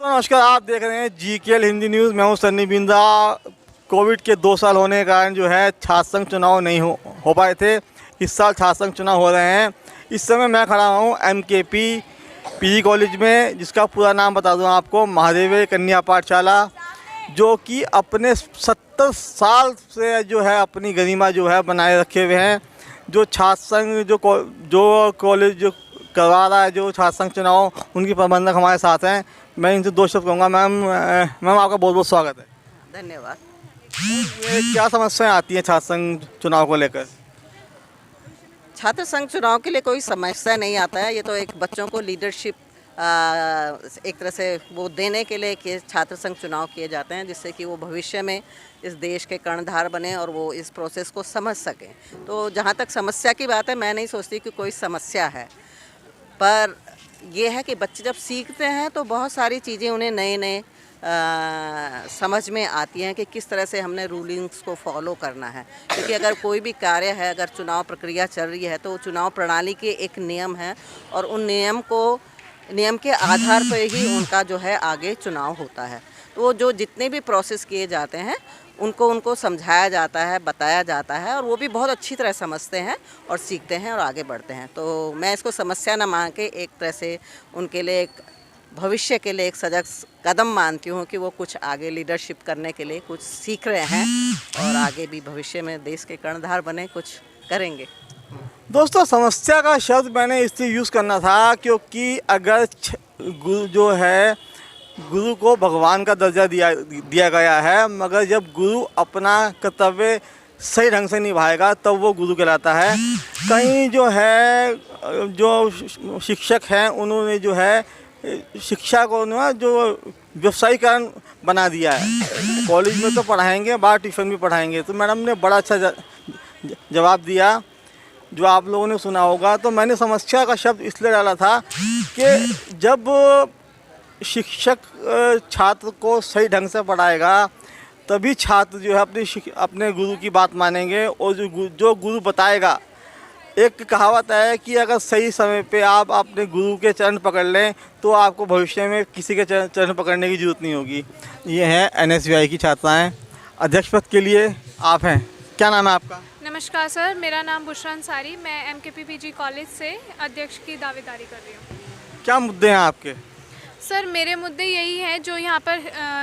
नमस्कार, आप देख रहे हैं GKL हिंदी न्यूज़। मैं हूं सन्नी बिंदा। कोविड के 2 साल होने के कारण जो है छात्र संघ चुनाव नहीं हो पाए थे। इस साल छात्र संघ चुनाव हो रहे हैं। इस समय मैं खड़ा हूं MKP PG कॉलेज में, जिसका पूरा नाम बता दूं आपको, महादेव कन्या पाठशाला, जो कि अपने 70 साल से जो है अपनी गरिमा जो है बनाए रखे हुए हैं। जो छात्र संघ जो कॉलेज जो करवा रहा है, जो छात्र संघ चुनाव, उनकी प्रबंधक हमारे साथ हैं। मैं इनसे 2 शब्द कहूँगा। मैम आपका बहुत बहुत स्वागत है। धन्यवाद। ये क्या समस्याएं आती हैं छात्र संघ चुनाव को लेकर? छात्र संघ चुनाव के लिए कोई समस्या नहीं आता है। ये तो एक बच्चों को लीडरशिप एक तरह से वो देने के लिए कि छात्र संघ चुनाव किए जाते हैं, जिससे कि वो भविष्य में इस देश के कर्णधार बने और वो इस प्रोसेस को समझ सकें। तो जहाँ तक समस्या की बात है, मैं नहीं सोचती कि कोई समस्या है, पर ये है कि बच्चे जब सीखते हैं तो बहुत सारी चीज़ें उन्हें नए समझ में आती हैं कि किस तरह से हमने रूलिंग्स को फॉलो करना है। क्योंकि अगर कोई भी कार्य है, अगर चुनाव प्रक्रिया चल रही है, तो चुनाव प्रणाली के एक नियम है और उन नियम के आधार पर ही उनका जो है आगे चुनाव होता है। तो वो जो जितने भी प्रोसेस किए जाते हैं उनको समझाया जाता है, बताया जाता है, और वो भी बहुत अच्छी तरह समझते हैं और सीखते हैं और आगे बढ़ते हैं। तो मैं इसको समस्या न मान के एक तरह से उनके लिए एक भविष्य के लिए एक सजग कदम मानती हूँ कि वो कुछ आगे लीडरशिप करने के लिए कुछ सीख रहे हैं और आगे भी भविष्य में देश के कर्णधार बने कुछ करेंगे। दोस्तों, समस्या का शब्द मैंने इसलिए यूज़ करना था क्योंकि अगर गुरु जो है, गुरु को भगवान का दर्जा दिया गया है, मगर जब गुरु अपना कर्तव्य सही ढंग से निभाएगा तब वो गुरु कहलाता है। कहीं जो है जो शिक्षक हैं, उन्होंने जो है शिक्षा को ना जो व्यवसायीकरण बना दिया है। कॉलेज में तो पढ़ाएंगे, बाहर ट्यूशन भी पढ़ाएंगे। तो मैडम ने बड़ा अच्छा जवाब दिया जो आप लोगों ने सुना होगा। तो मैंने समस्या का शब्द इसलिए डाला था कि जब शिक्षक छात्र को सही ढंग से पढ़ाएगा तभी छात्र जो है अपने गुरु की बात मानेंगे, और जो गुरु बताएगा। एक कहावत है कि अगर सही समय पे आप अपने गुरु के चरण पकड़ लें तो आपको भविष्य में किसी के चरण पकड़ने की ज़रूरत नहीं होगी। ये हैं NSVI की छात्राएं। अध्यक्ष पद के लिए आप हैं, क्या नाम है आपका? नमस्कार सर, मेरा नाम बुशरा अंसारी। मैं MKP PG कॉलेज से अध्यक्ष की दावेदारी कर रही हूँ। क्या मुद्दे हैं आपके? सर, मेरे मुद्दे यही हैं जो यहाँ पर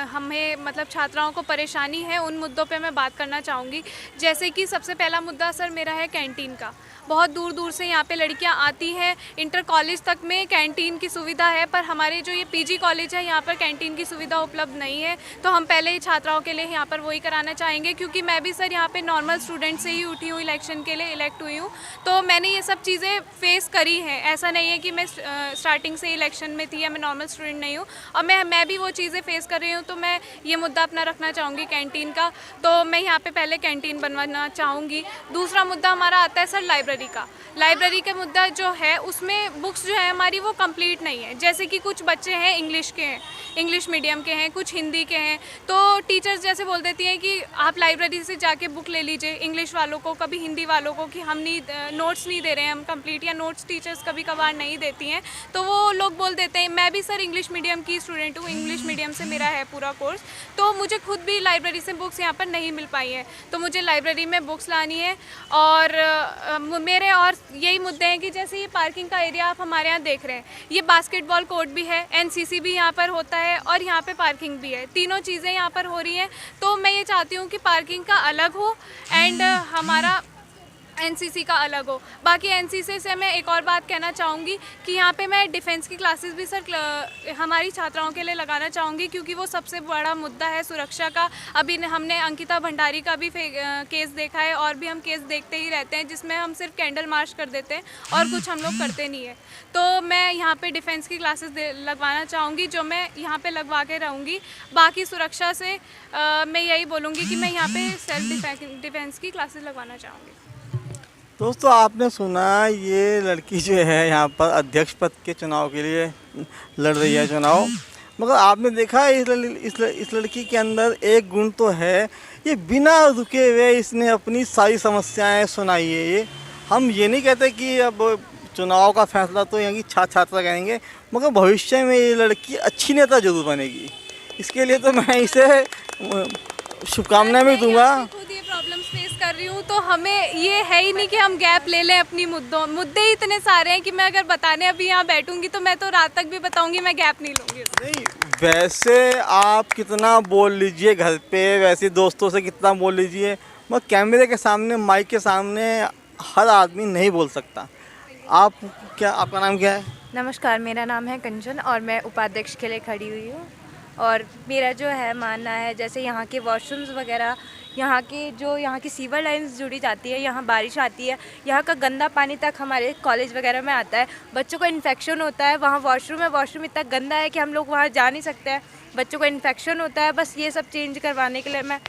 हमें मतलब छात्राओं को परेशानी है, उन मुद्दों पे मैं बात करना चाहूँगी। जैसे कि सबसे पहला मुद्दा सर मेरा है कैंटीन का। बहुत दूर दूर से यहाँ पे लड़कियाँ आती हैं, इंटर कॉलेज तक में कैंटीन की सुविधा है, पर हमारे जो ये PG कॉलेज है यहाँ पर कैंटीन की सुविधा उपलब्ध नहीं है। तो हम पहले ही छात्राओं के लिए यहाँ पर वही कराना चाहेंगे, क्योंकि मैं भी सर यहाँ पे नॉर्मल स्टूडेंट से ही उठी हूँ, इलेक्शन के लिए इलेक्ट हुई हूँ। तो मैंने ये सब चीज़ें फेस करी हैं। ऐसा नहीं है कि मैं स्टार्टिंग से इलेक्शन में थी या मैं नॉर्मल स्टूडेंट नहीं हूँ, और मैं भी वो चीज़ें फेस कर रही हूँ। तो मैं ये मुद्दा अपना रखना चाहूँगी कैंटीन का। तो मैं यहाँ पे पहले कैंटीन बनवाना चाहूँगी। दूसरा मुद्दा हमारा आता है सर लाइब्रेरी का। लाइब्रेरी का मुद्दा जो है उसमें बुक्स जो है हमारी वो कंप्लीट नहीं है। जैसे कि कुछ बच्चे हैं इंग्लिश के हैं, इंग्लिश मीडियम के हैं, कुछ हिंदी के हैं, तो टीचर्स जैसे बोल देती हैं कि आप लाइब्रेरी से जाके बुक ले लीजिए, इंग्लिश वालों को, कभी हिंदी वालों को, कि हम नोट्स नहीं दे रहे हैं हम कंप्लीट, या नोट्स टीचर्स कभी कभार नहीं देती हैं। तो वो लोग बोल देते हैं। मैं भी सर इंग्लिश मीडियम की स्टूडेंट हूँ, इंग्लिश मीडियम से मेरा है पूरा कोर्स। तो मुझे खुद भी लाइब्रेरी से बुक्स यहाँ पर नहीं मिल पाई हैं, तो मुझे लाइब्रेरी में बुक्स लानी है। और मेरे और यही मुद्दे हैं कि जैसे ये पार्किंग का एरिया आप हमारे यहाँ देख रहे हैं, ये बास्केटबॉल कोर्ट भी है, NCC भी यहाँ पर होता है और यहाँ पे पार्किंग भी है। तीनों चीज़ें यहाँ पर हो रही हैं। तो मैं ये चाहती हूँ कि पार्किंग का अलग हो एंड हमारा NCC का अलग हो। बाकी NCC से मैं एक और बात कहना चाहूँगी कि यहाँ पे मैं डिफेंस की क्लासेस भी सर हमारी छात्राओं के लिए लगाना चाहूँगी, क्योंकि वो सबसे बड़ा मुद्दा है सुरक्षा का। अभी हमने अंकिता भंडारी का भी केस देखा है, और भी हम केस देखते ही रहते हैं जिसमें हम सिर्फ कैंडल मार्च कर देते हैं और कुछ हम लोग करते नहीं है। तो मैं यहाँ पर डिफेंस की क्लासेस लगवाना चाहूँगी, जो मैं यहाँ पर लगवा के रहूँगी। बाकी सुरक्षा से मैं यही बोलूँगी कि मैं यहाँ पर सेल्फ डिफेंस की क्लासेस लगवाना चाहूँगी। दोस्तों, आपने सुना, ये लड़की जो है यहाँ पर अध्यक्ष पद के चुनाव के लिए लड़ रही है चुनाव। मगर आपने देखा इस लड़की के अंदर एक गुण तो है, ये बिना रुके हुए इसने अपनी सारी समस्याएं सुनाई है। ये हम ये नहीं कहते कि अब चुनाव का फैसला तो यहाँ की छात्र छात्रा करेंगे, मगर भविष्य में ये लड़की अच्छी नेता जरूर बनेगी। इसके लिए तो मैं इसे शुभकामनाएं भी दूंगा। खुद ये प्रॉब्लम्स फेस कर रही हूँ, तो हमें ये है ही नहीं कि हम गैप ले लें अपनी मुद्दे ही इतने सारे हैं कि मैं अगर बताने अभी यहाँ बैठूंगी तो मैं तो रात तक भी बताऊंगी, मैं गैप नहीं लूँगी। नहीं, वैसे आप कितना बोल लीजिए घर पे, वैसे दोस्तों से कितना बोल लीजिए, मगर कैमरे के सामने, माइक के सामने हर आदमी नहीं बोल सकता। आपका नाम क्या है? नमस्कार, मेरा नाम है कंचन और मैं उपाध्यक्ष के लिए खड़ी हुई हूँ। और मेरा जो है मानना है, जैसे यहाँ के वॉशरूम्स वगैरह, यहाँ की सीवर लाइंस जुड़ी जाती है, यहाँ बारिश आती है, यहाँ का गंदा पानी तक हमारे कॉलेज वगैरह में आता है, बच्चों को इन्फेक्शन होता है। वहाँ वॉशरूम है, वॉशरूम इतना गंदा है कि हम लोग वहाँ जा नहीं सकते हैं, बच्चों को इन्फेक्शन होता है। बस ये सब चेंज करवाने के लिए मैं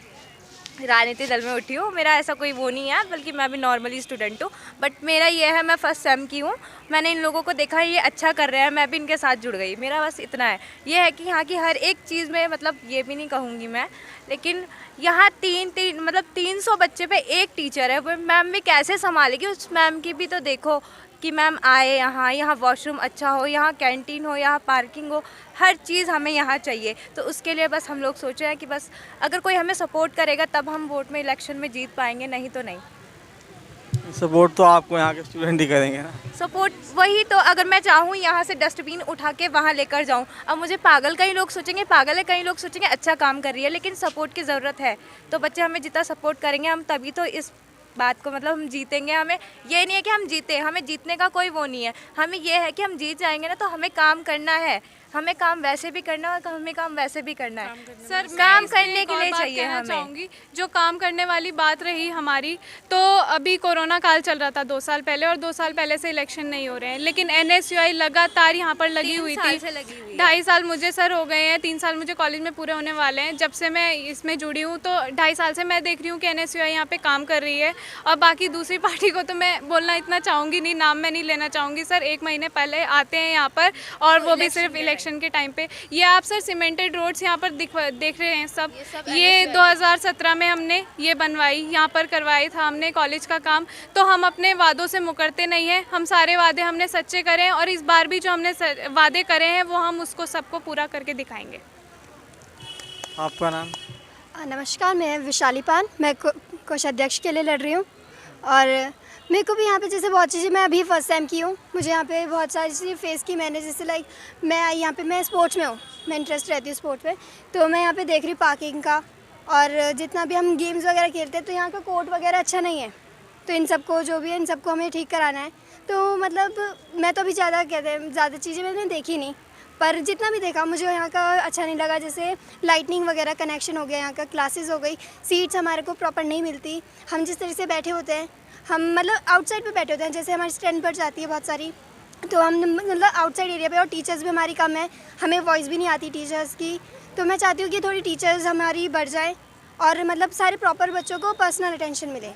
राजनीति दल में उठी हूँ। मेरा ऐसा कोई वो नहीं है, बल्कि मैं भी नॉर्मली स्टूडेंट हूँ। बट मेरा ये है, मैं फर्स्ट सेम की हूँ, मैंने इन लोगों को देखा ये अच्छा कर रहे हैं, मैं भी इनके साथ जुड़ गई। मेरा बस इतना है, ये है कि यहाँ की हर एक चीज़ में, मतलब ये भी नहीं कहूँगी मैं, लेकिन यहाँ 300 बच्चे पे एक टीचर है, वो मैम भी कैसे संभालेगी? उस मैम की भी तो देखो कि मैम आए यहाँ वॉशरूम अच्छा हो, यहाँ कैंटीन हो, यहाँ पार्किंग हो, हर चीज़ हमें यहाँ चाहिए। तो उसके लिए बस हम लोग सोचे हैं कि बस अगर कोई हमें सपोर्ट करेगा तब हम वोट में, इलेक्शन में जीत पाएंगे, नहीं तो नहीं। सपोर्ट तो आपको यहाँ के स्टूडेंट ही करेंगे ना? सपोर्ट वही तो, अगर मैं चाहूँ यहाँ से डस्टबिन उठा के वहाँ लेकर जाऊँ, अब मुझे पागल, कई लोग सोचेंगे पागल है, कई लोग सोचेंगे अच्छा काम कर रही है, लेकिन सपोर्ट की ज़रूरत है। तो बच्चे हमें जितना सपोर्ट करेंगे, हम तभी तो इस बात को, मतलब हम जीतेंगे। हमें ये नहीं है कि हम जीते, हमें जीतने का कोई वो नहीं है, हमें ये है कि हम जीत जाएंगे ना, तो हमें काम करना है, हमें काम वैसे भी करना है और हमें काम वैसे भी करना है। सर, काम करने के लिए चाहिए हमें। चाहूँगी जो काम करने वाली बात रही हमारी, तो अभी कोरोना काल चल रहा था 2 साल पहले, और 2 साल पहले से इलेक्शन नहीं हो रहे हैं, लेकिन NSUI लगातार यहाँ पर लगी हुई थी। 2.5 साल मुझे सर हो गए हैं, 3 साल मुझे कॉलेज में पूरे होने वाले हैं। जब से मैं इसमें जुड़ी हूँ तो 2.5 साल से मैं देख रही हूँ कि NSUI यहाँ पे काम कर रही है। और बाकी दूसरी पार्टी को तो मैं बोलना इतना चाहूँगी नहीं, नाम मैं नहीं लेना चाहूँगी। सर 1 महीने पहले आते हैं यहाँ पर, और वो भी सिर्फ इलेक्शन के टाइम पे। ये आप सर सीमेंटेड रोड्स यहाँ पर देख रहे हैं सब, ये 2017 में हमने ये बनवाई, यहाँ पर करवाई था हमने कॉलेज का काम। तो हम अपने वादों से मुकरते नहीं हैं, हम सारे वादे हमने सच्चे करे हैं, और इस बार भी जो हमने वादे करे हैं वो हम उसको सबको पूरा करके दिखाएंगे। आपका नाम? नमस्कार, मैं विशाली पान, मैं कोषाध्यक्ष के लिए लड़ रही हूँ। और मेरे को भी यहाँ पे जैसे बहुत चीज़ें, मैं अभी फर्स्ट टाइम की हूँ, मुझे यहाँ पे बहुत सारी चीज़ें फेस की मैंने। जैसे लाइक मैं स्पोर्ट्स में हूँ, मैं इंटरेस्ट रहती हूँ स्पोर्ट्स में, तो मैं यहाँ पे देख रही हूँ पार्किंग का, और जितना भी हम गेम्स वगैरह खेलते हैं तो यहाँ का कोर्ट वगैरह अच्छा नहीं है। तो इन सबको जो भी है, इन सबको हमें ठीक कराना है। तो मतलब मैं तो अभी ज़्यादा चीज़ें मैंने देखी नहीं, पर जितना भी देखा मुझे यहाँ का अच्छा नहीं लगा। जैसे लाइटनिंग वगैरह कनेक्शन हो गया, यहाँ का क्लासेस हो गई, सीट्स हमारे को प्रॉपर नहीं मिलती, हम जिस तरह से बैठे होते हैं, हम मतलब आउटसाइड पे बैठे होते हैं। जैसे हमारी स्टैंड पर जाती है बहुत सारी, तो हम मतलब आउटसाइड एरिया पे, और टीचर्स भी हमारी कम है, हमें वॉइस भी नहीं आती टीचर्स की। तो मैं चाहती हूँ कि थोड़ी टीचर्स हमारी बढ़ जाए, और मतलब सारे प्रॉपर बच्चों को पर्सनल अटेंशन मिले।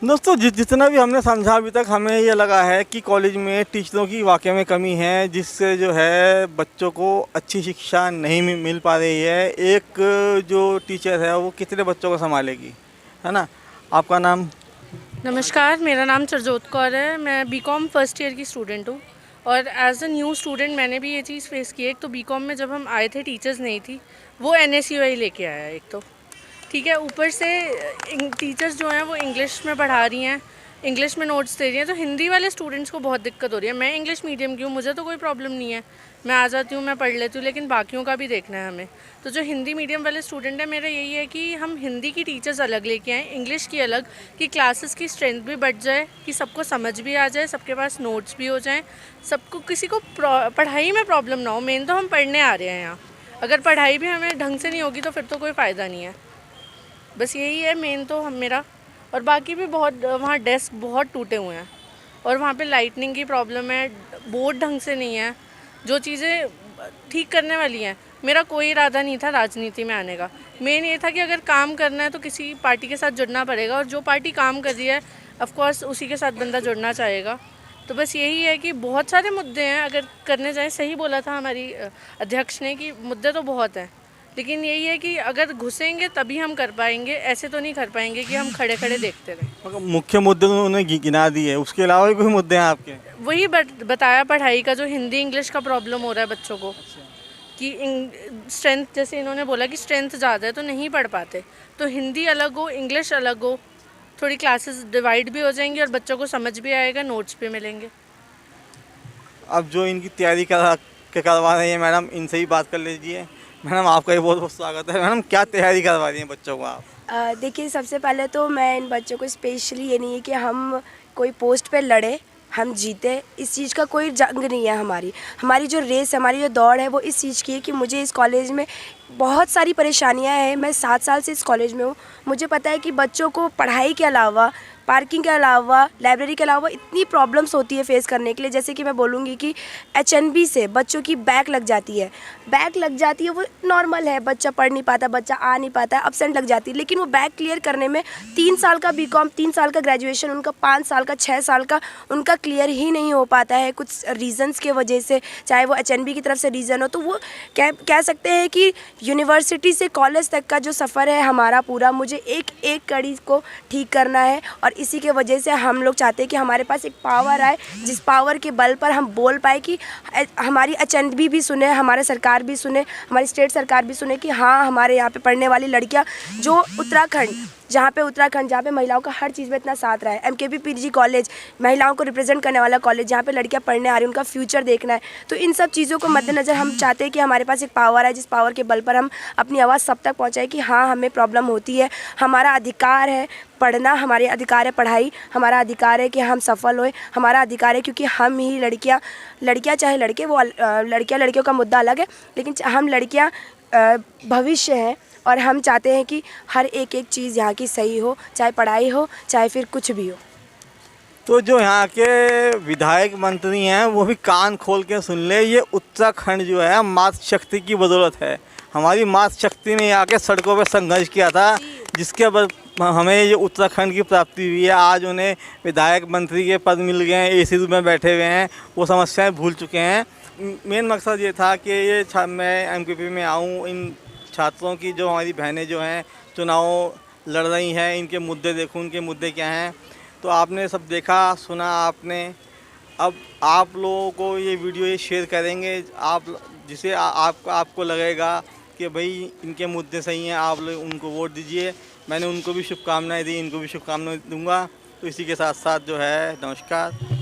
दोस्तों, जितना भी हमने समझा अभी तक, हमें ये लगा है कि कॉलेज में टीचरों की वाकई में कमी है, जिससे जो है बच्चों को अच्छी शिक्षा नहीं मिल पा रही है। एक जो टीचर है वो कितने बच्चों को संभालेगी, है ना? आपका नाम? नमस्कार, मेरा नाम चरजोत कौर है, मैं BCom फर्स्ट ईयर की स्टूडेंट हूँ। और एज अ न्यू स्टूडेंट मैंने भी ये चीज़ फेस की है। एक तो BCom में जब हम आए थे टीचर्स नहीं थी, वो NSUI लेके आया एक तो, ठीक है। ऊपर से टीचर्स जो हैं वो इंग्लिश में पढ़ा रही हैं, इंग्लिश में नोट्स दे रही हैं, तो हिंदी वाले स्टूडेंट्स को बहुत दिक्कत हो रही है। मैं इंग्लिश मीडियम की हूँ, मुझे तो कोई प्रॉब्लम नहीं है, मैं आ जाती हूँ, मैं पढ़ लेती हूँ, लेकिन बाकियों का भी देखना है हमें। तो जो हिंदी मीडियम वाले स्टूडेंट है, मेरा यही है कि हम हिंदी की टीचर्स अलग लेके आएँ, इंग्लिश की अलग, कि क्लासेस की स्ट्रेंथ भी बढ़ जाए, कि सबको समझ भी आ जाए, सबके पास नोट्स भी हो जाएँ, सबको, किसी को पढ़ाई में प्रॉब्लम ना हो। मेन तो हम पढ़ने आ रहे हैं यहाँ, अगर पढ़ाई भी हमें ढंग से नहीं होगी तो फिर तो कोई फ़ायदा नहीं है। बस यही है मेन तो हम मेरा। और बाकी भी बहुत, वहाँ डेस्क बहुत टूटे हुए हैं, और वहाँ पे लाइटनिंग की प्रॉब्लम है, बोर्ड ढंग से नहीं है, जो चीज़ें ठीक करने वाली हैं। मेरा कोई इरादा नहीं था राजनीति में आने का, मेन ये था कि अगर काम करना है तो किसी पार्टी के साथ जुड़ना पड़ेगा, और जो पार्टी काम कर रही है ऑफकोर्स उसी के साथ बंदा जुड़ना चाहेगा। तो बस यही है कि बहुत सारे मुद्दे हैं, अगर करने जाएँ, सही बोला था हमारी अध्यक्ष ने कि मुद्दे तो बहुत हैं, लेकिन यही है कि अगर घुसेंगे तभी हम कर पाएंगे, ऐसे तो नहीं कर पाएंगे कि हम खड़े खड़े देखते रहें। मगर मुख्य मुद्दे तो उन्होंने गिना दिए, उसके अलावा भी कोई मुद्दे हैं आपके? वही बताया पढ़ाई का, जो हिंदी इंग्लिश का प्रॉब्लम हो रहा है बच्चों को कि स्ट्रेंथ, जैसे इन्होंने बोला कि स्ट्रेंथ ज़्यादा है तो नहीं पढ़ पाते, तो हिंदी अलग हो इंग्लिश अलग हो, थोड़ी क्लासेस डिवाइड भी हो जाएंगी और बच्चों को समझ भी आएगा, नोट्स भी मिलेंगे। अब जो इनकी तैयारी करवा रही है मैडम, इनसे ही बात कर लीजिए। मैडम आपका भी बहुत बहुत स्वागत है। मैडम क्या तैयारी करवा रही हैं बच्चों को आप? देखिए, सबसे पहले तो मैं इन बच्चों को स्पेशली ये नहीं है कि हम कोई पोस्ट पे लड़े, हम जीते, इस चीज़ का कोई जंग नहीं है। हमारी जो रेस, हमारी जो दौड़ है वो इस चीज़ की है कि मुझे इस कॉलेज में बहुत सारी परेशानियां हैं। मैं 7 साल से इस कॉलेज में हूँ। मुझे पता है कि बच्चों को पढ़ाई के अलावा, पार्किंग के अलावा, लाइब्रेरी के अलावा इतनी प्रॉब्लम्स होती है फेस करने के लिए। जैसे कि मैं बोलूँगी कि HNB से बच्चों की बैक लग जाती है। वो नॉर्मल है, बच्चा पढ़ नहीं पाता, बच्चा आ नहीं पाता है, एब्सेंट लग जाती है। लेकिन वो बैक क्लियर करने में 3 साल का BCom, 3 साल का ग्रेजुएशन, उनका 5 साल का, 6 साल का उनका क्लियर ही नहीं हो पाता है कुछ रीज़न्स के वजह से, चाहे वो HNB की तरफ से रीज़न हो। तो वो कह सकते हैं कि यूनिवर्सिटी से कॉलेज तक का जो सफ़र है हमारा पूरा, मुझे एक एक कड़ी को ठीक करना है। और इसी के वजह से हम लोग चाहते हैं कि हमारे पास एक पावर आए, जिस पावर के बल पर हम बोल पाए कि हमारी HNB भी सुने, हमारे सरकार भी सुने, हमारी स्टेट सरकार भी सुने कि हाँ, हमारे यहाँ पे पढ़ने वाली लड़कियाँ जो उत्तराखंड, जहाँ पे महिलाओं का हर चीज़ में इतना साथ रहा है, MKP PG कॉलेज, महिलाओं को रिप्रेजेंट करने वाला कॉलेज, जहाँ पे लड़कियाँ पढ़ने आ रही हैं, उनका फ्यूचर देखना है। तो इन सब चीज़ों को मद्देनज़र हम चाहते हैं कि हमारे पास एक पावर है, जिस पावर के बल पर हम अपनी आवाज़ सब तक पहुँचाएं कि हाँ, हमें प्रॉब्लम होती है, हमारा अधिकार है पढ़ना, हमारे अधिकार है पढ़ाई, हमारा अधिकार है कि हम सफल होएं, हमारा अधिकार है क्योंकि हम ही लड़कियाँ चाहे लड़के, वो लड़कियों का मुद्दा अलग है, लेकिन हम लड़कियाँ भविष्य हैं और हम चाहते हैं कि हर एक चीज़ यहाँ की सही हो, चाहे पढ़ाई हो, चाहे फिर कुछ भी हो। तो जो यहाँ के विधायक मंत्री हैं वो भी कान खोल के सुन ले, ये उत्तराखंड जो है मातृशक्ति की बदौलत है। हमारी मातृशक्ति ने आके सड़कों पे संघर्ष किया था, जिसके बाद हमें ये उत्तराखंड की प्राप्ति हुई है। आज उन्हें विधायक मंत्री के पद मिल गए हैं, AC रूम में बैठे हुए हैं, वो समस्याएं भूल चुके हैं। मेन मकसद ये था कि मैं MKP में आऊँ, इन छात्रों की, जो हमारी बहनें जो हैं चुनाव लड़ रही हैं, इनके मुद्दे देखूं, उनके मुद्दे क्या हैं। तो आपने सब देखा सुना आपने, अब आप लोगों को ये वीडियो ये शेयर करेंगे, आप जिसे आपको लगेगा कि भाई इनके मुद्दे सही हैं, आप लोग उनको वोट दीजिए। मैंने उनको भी शुभकामनाएं दी, इनको भी शुभकामनाएं दूंगा। तो इसी के साथ साथ जो है, नमस्कार।